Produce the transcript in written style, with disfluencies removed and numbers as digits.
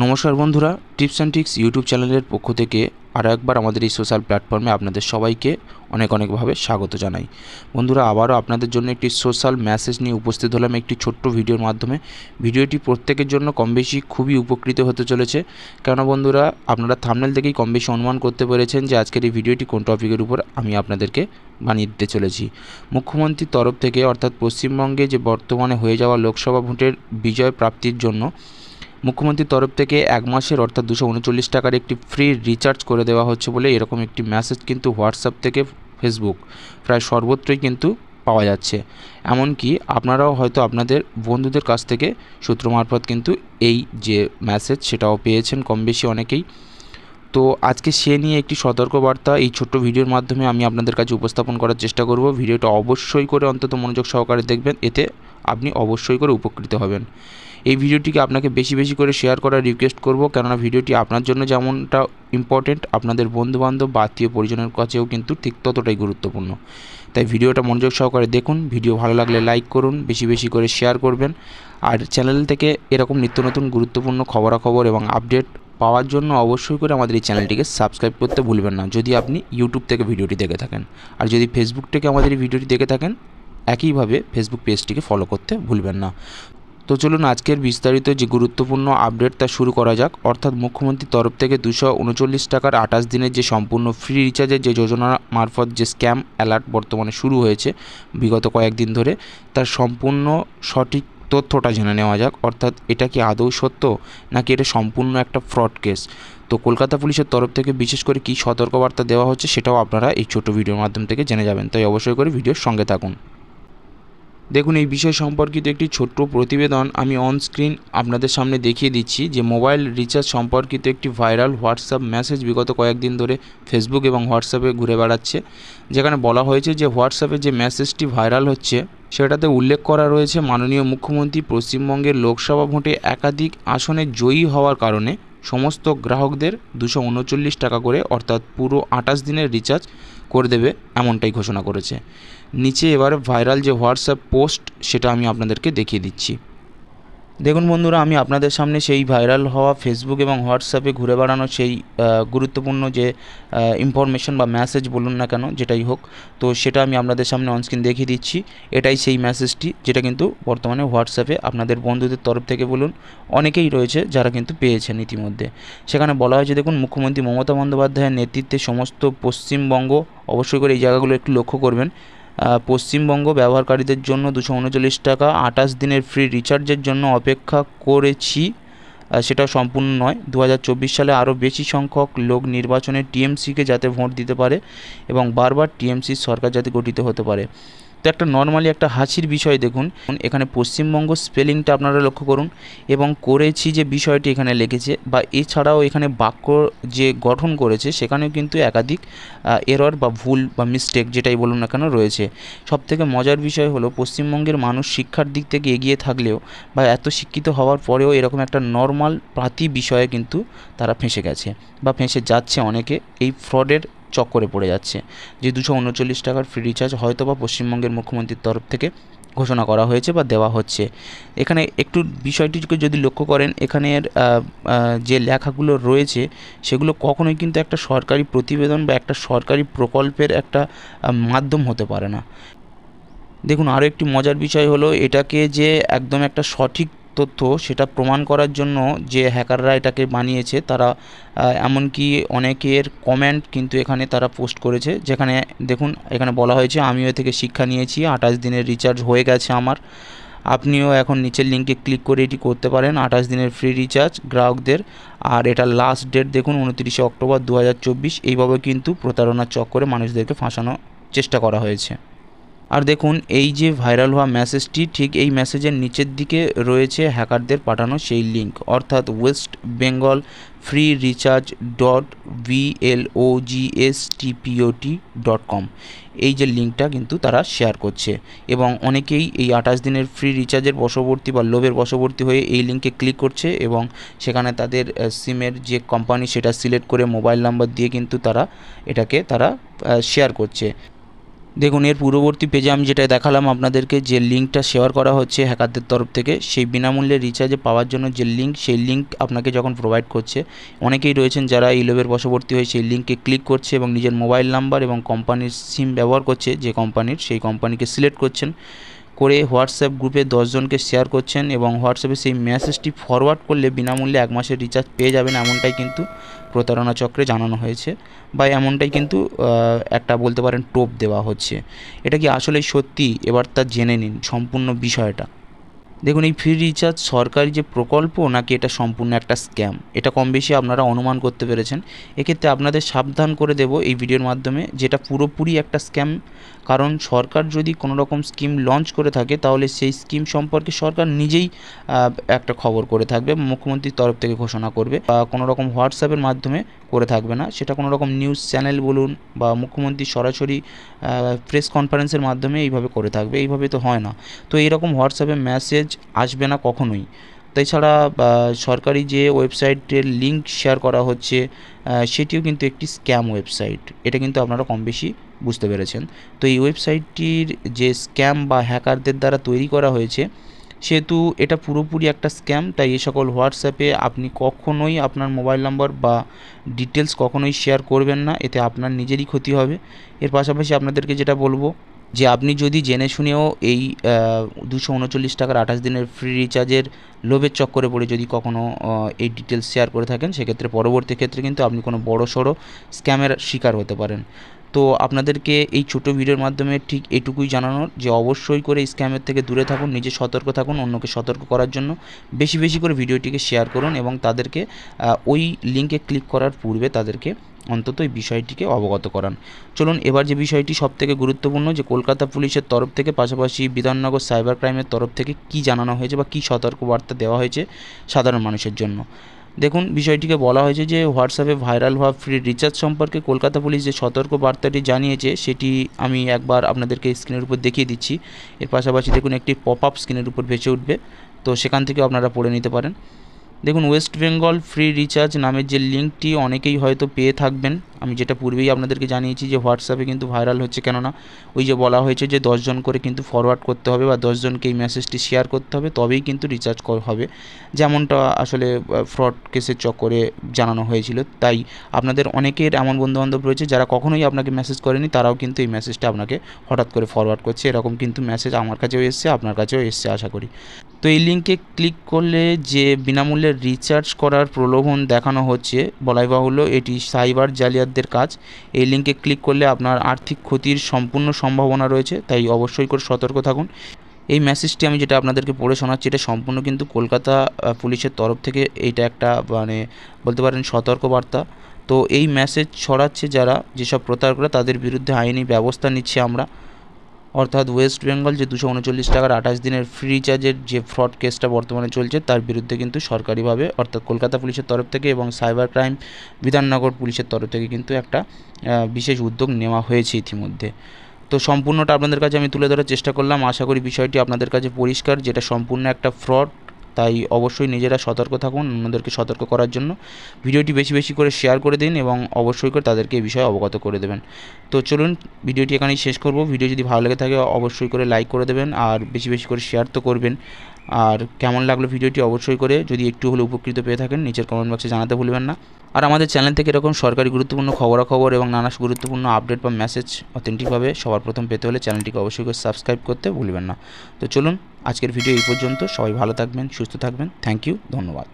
নমস্কার বন্ধুরা, tips and tricks YouTube চ্যানেলের পক্ষ থেকে আরও একবার আমাদের এই সোশ্যাল প্ল্যাটফর্মে আপনাদের সবাইকে অনেকভাবে স্বাগত জানাই। বন্ধুরা, আবারও আপনাদের জন্য একটি সোশ্যাল মেসেজ নিয়ে উপস্থিত হলাম একটি ছোট্ট ভিডিওর মাধ্যমে। ভিডিওটি প্রত্যেকের জন্য কম বেশি খুবই উপকৃত হতে চলেছে। কেননা বন্ধুরা, আপনারা থাম্বনেল থেকেই কম বেশি অনুমান করতে পেরেছেন যে আজকের এই ভিডিওটি কোন টপিকের উপর আমি আপনাদেরকে বানিয়ে দিতে চলেছি। মুখ্যমন্ত্রীর তরফ থেকে অর্থাৎ পশ্চিমবঙ্গে যে বর্তমানে হয়ে যাওয়া লোকসভা ভোটের বিজয় প্রাপ্তির জন্য মুখ্যমন্ত্রীর তরফ থেকে 1 মাসের অর্থাৎ 239 টাকার একটি ফ্রি রিচার্জ করে দেওয়া হচ্ছে বলে এরকম একটি মেসেজ কিন্তু হোয়াটসঅ্যাপ থেকে ফেসবুক প্রায় সর্বত্রই কিন্তু পাওয়া যাচ্ছে। এমনকি আপনারাও হয়তো আপনাদের বন্ধুদের কাছ থেকে সূত্র মারফত কিন্তু এই যে মেসেজ সেটাও পেয়েছেন কম বেশি অনেকেই। তো আজকে সে নিয়ে একটি সতর্কবার্তা এই ছোট্ট ভিডিওর মাধ্যমে আমি আপনাদের কাছে উপস্থাপন করার চেষ্টা করব। ভিডিওটা অবশ্যই করে অন্তত মনোযোগ সহকারে দেখবেন, এতে আপনি অবশ্যই করে উপকৃত হবেন। এই ভিডিওটিকে আপনাকে বেশি করে শেয়ার করার রিকোয়েস্ট করব, কেননা ভিডিওটি আপনার জন্য যেমনটা ইম্পর্টেন্ট আপনাদের বন্ধুবান্ধব বা আত্মীয় পরিজনের কাছেও কিন্তু ঠিক ততটাই গুরুত্বপূর্ণ। তাই ভিডিওটা মনোযোগ সহকারে দেখুন। ভিডিও ভালো লাগলে লাইক করুন, বেশি করে শেয়ার করবেন। আর চ্যানেল থেকে এরকম নিত্য নতুন গুরুত্বপূর্ণ খবরাখবর এবং আপডেট পাওয়ার জন্য অবশ্যই করে আমাদের এই চ্যানেলটিকে সাবস্ক্রাইব করতে ভুলবেন না, যদি আপনি ইউটিউব থেকে ভিডিওটি দেখে থাকেন। আর যদি ফেসবুক থেকে আমাদের এই ভিডিওটি দেখে থাকেন, একইভাবে ফেসবুক পেজটিকে ফলো করতে ভুলবেন না। তো চলুন আজকের বিস্তারিত যে গুরুত্বপূর্ণ আপডেট তা শুরু করা যাক। অর্থাৎ মুখ্যমন্ত্রীর তরফ থেকে 239 টাকার 28 দিনের যে সম্পূর্ণ ফ্রি রিচার্জের যে যোজনা মারফত যে স্ক্যাম অ্যালার্ট বর্তমানে শুরু হয়েছে বিগত কয়েকদিন ধরে, তার সম্পূর্ণ সঠিক তথ্যটা জেনে নেওয়া যাক। অর্থাৎ এটা কি আদৌ সত্য নাকি এটা সম্পূর্ণ একটা ফ্রড কেস। তো কলকাতা পুলিশের তরফ থেকে বিশেষ করে কী সতর্কবার্তা দেওয়া হচ্ছে সেটাও আপনারা এই ছোট ভিডিওর মাধ্যম থেকে জেনে যাবেন। তাই অবশ্যই করে ভিডিওর সঙ্গে থাকুন। দেখুন, এই বিষয় সম্পর্কিত একটি ছোট্ট প্রতিবেদন আমি অন স্ক্রিন আপনাদের সামনে দেখিয়ে দিচ্ছি। যে মোবাইল রিচার্জ সম্পর্কিত একটি ভাইরাল হোয়াটসঅ্যাপ মেসেজ বিগত কয়েকদিন ধরে ফেসবুক এবং হোয়াটসঅ্যাপে ঘুরে বেড়াচ্ছে, যেখানে বলা হয়েছে যে হোয়াটসঅ্যাপে যে মেসেজটি ভাইরাল হচ্ছে সেটাতে উল্লেখ করা রয়েছে মাননীয় মুখ্যমন্ত্রী পশ্চিমবঙ্গের লোকসভা ভোটে একাধিক আসনে জয়ী হওয়ার কারণে সমস্ত গ্রাহকদের 239 টাকা করে অর্থাৎ পুরো 28 দিনের রিচার্জ করে দেবে, এমনটাই ঘোষণা করেছে। নিচে এবারে ভাইরাল যে হোয়াটসঅ্যাপ পোস্ট সেটা আমি আপনাদেরকে দেখিয়ে দিচ্ছি। দেখুন বন্ধুরা, আমি আপনাদের সামনে সেই ভাইরাল হওয়া ফেসবুক এবং হোয়াটসঅ্যাপে ঘুরে বেড়ানো সেই গুরুত্বপূর্ণ যে ইনফরমেশন বা মেসেজ বলুন না কেন, যেটাই হোক, তো সেটা আমি আপনাদের সামনে অনস্ক্রিন দেখিয়ে দিচ্ছি। এটাই সেই মেসেজটি যেটা কিন্তু বর্তমানে হোয়াটসঅ্যাপে আপনাদের বন্ধুদের তরফ থেকে বলুন অনেকেই রয়েছে যারা কিন্তু পেয়েছেন ইতিমধ্যে। সেখানে বলা হয়েছে, দেখুন, মুখ্যমন্ত্রী মমতা বন্দ্যোপাধ্যায়ের নেতৃত্বে সমস্ত পশ্চিমবঙ্গ, অবশ্যই করে এই জায়গাগুলো একটু লক্ষ্য করবেন, পশ্চিমবঙ্গ ব্যবহারকারীদের জন্য 239 টাকা 28 দিনের ফ্রি রিচার্জের জন্য অপেক্ষা করেছি। সেটা সম্পূর্ণ নয়, 2024 সালে আরও বেশি সংখ্যক লোক নির্বাচনে টিএমসিকে যাতে ভোট দিতে পারে এবং বারবার টিএমসির সরকার যাতে গঠিত হতে পারে। তো একটা নর্মালি একটা হাসির বিষয়, দেখুন এখানে পশ্চিমবঙ্গ স্পেলিংটা আপনারা লক্ষ্য করুন এবং করেছি যে বিষয়টি এখানে লিখেছে, বা এছাড়াও এখানে বাক্য যে গঠন করেছে সেখানেও কিন্তু একাধিক এরর বা ভুল বা মিস্টেক যেটাই বলুন না কেন রয়েছে। সবথেকে মজার বিষয় হলো, পশ্চিমবঙ্গের মানুষ শিক্ষার দিক থেকে এগিয়ে থাকলেও বা এত শিক্ষিত হওয়ার পরেও এরকম একটা নর্মাল প্রাতি বিষয়ে কিন্তু তারা ফেঁসে গেছে বা ফেঁসে যাচ্ছে, অনেকে এই ফ্রডের চক্করে পড়ে যাচ্ছে। যে 239 টাকার ফ্রি রিচার্জ হয়তো বা পশ্চিমবঙ্গের মুখ্যমন্ত্রীর তরফ থেকে ঘোষণা করা হয়েছে বা দেওয়া হচ্ছে। এখানে একটু বিষয়টিকে যদি লক্ষ্য করেন, এখানের যে লেখাগুলো রয়েছে সেগুলো কখনোই কিন্তু একটা সরকারি প্রতিবেদন বা একটা সরকারি প্রকল্পের একটা মাধ্যম হতে পারে না। দেখুন, আরও একটি মজার বিষয় হলো, এটাকে যে একদম একটা সঠিক তথ্য সেটা প্রমাণ করার জন্য যে হ্যাকাররা এটাকে বানিয়েছে, তারা এমনকি অনেকের কমেন্ট কিন্তু এখানে তারা পোস্ট করেছে। যেখানে দেখুন, এখানে বলা হয়েছে, আমিও এ থেকে শিক্ষা নিয়েছি, 28 দিনের রিচার্জ হয়ে গেছে আমার, আপনিও এখন নিচের লিঙ্কে ক্লিক করে এটি করতে পারেন, 28 দিনের ফ্রি রিচার্জ গ্রাহকদের। আর এটা লাস্ট ডেট দেখুন 29শে অক্টোবর 2024। এইভাবে কিন্তু প্রতারণার চক্করে মানুষদেরকে ফাঁসানোর চেষ্টা করা হয়েছে। আর দেখুন, এই যে ভাইরাল হওয়া মেসেজটি, ঠিক এই মেসেজের নিচের দিকে রয়েছে হ্যাকারদের পাঠানো সেই লিঙ্ক, অর্থাৎ West Bengal free recharge .VLOGSTPOT.com, এই যে লিঙ্কটা কিন্তু তারা শেয়ার করছে এবং অনেকেই এই 28 দিনের ফ্রি রিচার্জের বশবর্তী বা লোভের বশবর্তী হয়ে এই লিঙ্কে ক্লিক করছে এবং সেখানে তাদের সিমের যে কোম্পানি সেটা সিলেক্ট করে মোবাইল নাম্বার দিয়ে কিন্তু তারা এটাকে শেয়ার করছে। দেখুন এর পূর্ববর্তী পেজে আমি যেটা দেখালাম আপনাদেরকে, যে লিঙ্কটা শেয়ার করা হচ্ছে হ্যাকারদের তরফ থেকে, সেই বিনামূল্যে রিচার্জে পাওয়ার জন্য যে লিঙ্ক, সেই লিঙ্ক আপনাকে যখন প্রোভাইড করছে, অনেকেই রয়েছেন যারা এই লোভের বশবর্তী হয়ে সেই লিঙ্কে ক্লিক করছে এবং নিজের মোবাইল নাম্বার এবং কোম্পানির সিম ব্যবহার করছে, যে কোম্পানির, সেই কোম্পানিকে সিলেক্ট করছেন, করে হোয়াটসঅ্যাপ গ্রুপে 10 জনকে শেয়ার করছেন এবং হোয়াটসঅ্যাপে সেই মেসেজটি ফরওয়ার্ড করলে বিনামূল্যে 1 মাসের রিচার্জ পেয়ে যাবেন, এমনটাই কিন্তু প্রতারণা চক্রে জানানো হয়েছে, বা এমনটাই কিন্তু একটা বলতে পারেন টোপ দেওয়া হচ্ছে। এটা কি আসলেই সত্যি? এবার তা জেনে নিন সম্পূর্ণ বিষয়টা। দেখুন এই ফ্রি রিচার্জ সরকারি যে প্রকল্প, নাকি এটা সম্পূর্ণ একটা স্ক্যাম, এটা কম বেশি আপনারা অনুমান করতে পেরেছেন। এক্ষেত্রে আপনাদের সাবধান করে দেব এই ভিডিওর মাধ্যমে, যেটা পুরোপুরি একটা স্ক্যাম। কারণ সরকার যদি কোনো রকম স্কিম লঞ্চ করে থাকে, তাহলে সেই স্কিম সম্পর্কে সরকার নিজেই একটা খবর করে থাকবে, মুখ্যমন্ত্রীর তরফ থেকে ঘোষণা করবে, বা কোনো রকম হোয়াটসঅ্যাপের মাধ্যমে করে থাকবে না, সেটা কোনো রকম নিউজ চ্যানেল বলুন বা মুখ্যমন্ত্রী সরাসরি প্রেস কনফারেন্সের মাধ্যমে এইভাবে করে থাকবে। এইভাবে তো হয় না। তো এইরকম হোয়াটসঅ্যাপে মেসেজ আসবে না কখনোই। তাছাড়া সরকারি যে ওয়েবসাইটের লিঙ্ক শেয়ার করা হচ্ছে, সেটিও কিন্তু একটি স্ক্যাম ওয়েবসাইট, এটা কিন্তু আপনারা কম বেশি বুঝতে পেরেছেন। তো এই ওয়েবসাইটটির যে স্ক্যাম বা হ্যাকারদের দ্বারা তৈরি করা হয়েছে, সেহেতু এটা পুরোপুরি একটা স্ক্যাম। তাই এই সকল হোয়াটসঅ্যাপে আপনি কখনোই আপনার মোবাইল নাম্বার বা ডিটেলস কখনোই শেয়ার করবেন না, এতে আপনার নিজেরই ক্ষতি হবে। এর পাশাপাশি আপনাদেরকে যেটা বলবো, যে আপনি যদি জেনে শুনেও এই 239 টাকার 28 দিনের ফ্রি রিচার্জের লোভের চক্করে পড়ে যদি কখনও এই ডিটেলস শেয়ার করে থাকেন, সেক্ষেত্রে পরবর্তী ক্ষেত্রে কিন্তু আপনি কোনো বড়সড় স্ক্যামের শিকার হতে পারেন। তো আপনাদেরকে এই ছোটো ভিডিওর মাধ্যমে ঠিক এটুকুই জানানোর, যে অবশ্যই করে স্ক্যামের থেকে দূরে থাকুন, নিজে সতর্ক থাকুন, অন্যকে সতর্ক করার জন্য বেশি বেশি করে ভিডিওটিকে শেয়ার করুন এবং তাদেরকে ওই লিঙ্কে ক্লিক করার পূর্বে তাদেরকে অন্তত এই বিষয়টিকে অবগত করান। চলুন এবার যে বিষয়টি সবথেকে গুরুত্বপূর্ণ, যে কলকাতা পুলিশের তরফ থেকে, পাশাপাশি বিধাননগর সাইবার ক্রাইমের তরফ থেকে কী জানানো হয়েছে বা কী সতর্কবার্তা দেওয়া হয়েছে সাধারণ মানুষের জন্য। দেখুন বিষয়টিকে বলা হয়েছে যে হোয়াটসঅ্যাপে ভাইরাল হওয়া ফ্রি রিচার্জ সম্পর্কে কলকাতা পুলিশ যে সতর্ক বার্তাটি জানিয়েছে, সেটি আমি একবার আপনাদেরকে স্ক্রিনের উপর দেখিয়ে দিচ্ছি। এর পাশাপাশি দেখুন একটি পপ আপ স্ক্রিনের উপর ভেসে উঠবে, তো সেখান থেকে আপনারা পড়ে নিতে পারেন। দেখুন ওয়েস্ট বেঙ্গল ফ্রি রিচার্জ নামের যে লিঙ্কটি অনেকেই হয়তো পেয়ে থাকবেন। আমি যেটা পূর্বেই আপনাদেরকে জানিয়েছি যে হোয়াটসঅ্যাপে কিন্তু ভাইরাল হচ্ছে, কেননা ওই যে বলা হয়েছে যে 10 জন করে কিন্তু ফরওয়ার্ড করতে হবে বা 10 জনকে এই মেসেজটি শেয়ার করতে হবে, তবেই কিন্তু রিচার্জ হবে, যেমনটা আসলে ফ্রড কেসের চক্করে জানানো হয়েছিল। তাই আপনাদের অনেকের এমন বন্ধুবান্ধব রয়েছে যারা কখনোই আপনাকে মেসেজ করেনি, তারাও কিন্তু এই মেসেজটা আপনাকে হঠাৎ করে ফরওয়ার্ড করছে। এরকম কিন্তু মেসেজ আমার কাছেও এসছে, আপনার কাছেও এসছে আশা করি। তো এই লিঙ্কে ক্লিক করলে যে বিনামূল্যে রিচার্জ করার প্রলোভন দেখানো হচ্ছে, বলাই বাহুল্য এটি সাইবার জালিয়াতদের কাজ। এই লিঙ্কে ক্লিক করলে আপনার আর্থিক ক্ষতির সম্পূর্ণ সম্ভাবনা রয়েছে, তাই অবশ্যই করে সতর্ক থাকুন। এই মেসেজটি আমি যেটা আপনাদেরকে পড়ে শোনাচ্ছি, এটা সম্পূর্ণ কিন্তু কলকাতা পুলিশের তরফ থেকে এইটা একটা মানে বলতে পারেন সতর্কবার্তা। তো এই মেসেজ ছড়াচ্ছে যারা, যেসব প্রতারকরা, তাদের বিরুদ্ধে আইনি ব্যবস্থা নিচ্ছি আমরা। অর্থাৎ ওয়েস্ট বেঙ্গল যে 239 টাকার 28 দিনের ফ্রি রিচার্জের যে ফ্রড কেসটা বর্তমানে চলছে, তার বিরুদ্ধে কিন্তু সরকারিভাবে অর্থাৎ কলকাতা পুলিশের তরফ থেকে এবং সাইবার ক্রাইম বিধাননগর পুলিশের তরফ থেকে কিন্তু একটা বিশেষ উদ্যোগ নেওয়া হয়েছে ইতিমধ্যে। তো সম্পূর্ণটা আপনাদের কাছে আমি তুলে ধরার চেষ্টা করলাম। আশা করি বিষয়টি আপনাদের কাছে পরিষ্কার, যেটা সম্পূর্ণ একটা ফ্রড। তাই অবশ্যই নিজেরা সতর্ক থাকুন, অন্যদেরকে সতর্ক করার জন্য ভিডিওটি বেশি বেশি করে শেয়ার করে দিন এবং অবশ্যই করে তাদেরকে এই বিষয়ে অবগত করে দেবেন। তো চলুন ভিডিওটি এখানেই শেষ করব। ভিডিও যদি ভালো লেগে থাকে অবশ্যই করে লাইক করে দেবেন আর বেশি বেশি করে শেয়ার তো করবেন। আর কেমন লাগলো ভিডিওটি অবশ্যই করে, যদি একটু হলে উপকৃত পেয়ে থাকেন, নিচের কমেন্ট বক্সে জানাতে ভুলবেন না। আর আমাদের চ্যানেল থেকে এরকম সরকারি গুরুত্বপূর্ণ খবরাখবর এবং নানা গুরুত্বপূর্ণ আপডেট বা মেসেজ অথেন্টিকভাবে সবার প্রথম পেতে হলে চ্যানেলটিকে অবশ্যই করে সাবস্ক্রাইব করতে ভুলবেন না। তো চলুন আজকের ভিডিও এই পর্যন্ত। সবাই ভালো থাকবেন, সুস্থ থাকবেন। থ্যাংক ইউ, ধন্যবাদ।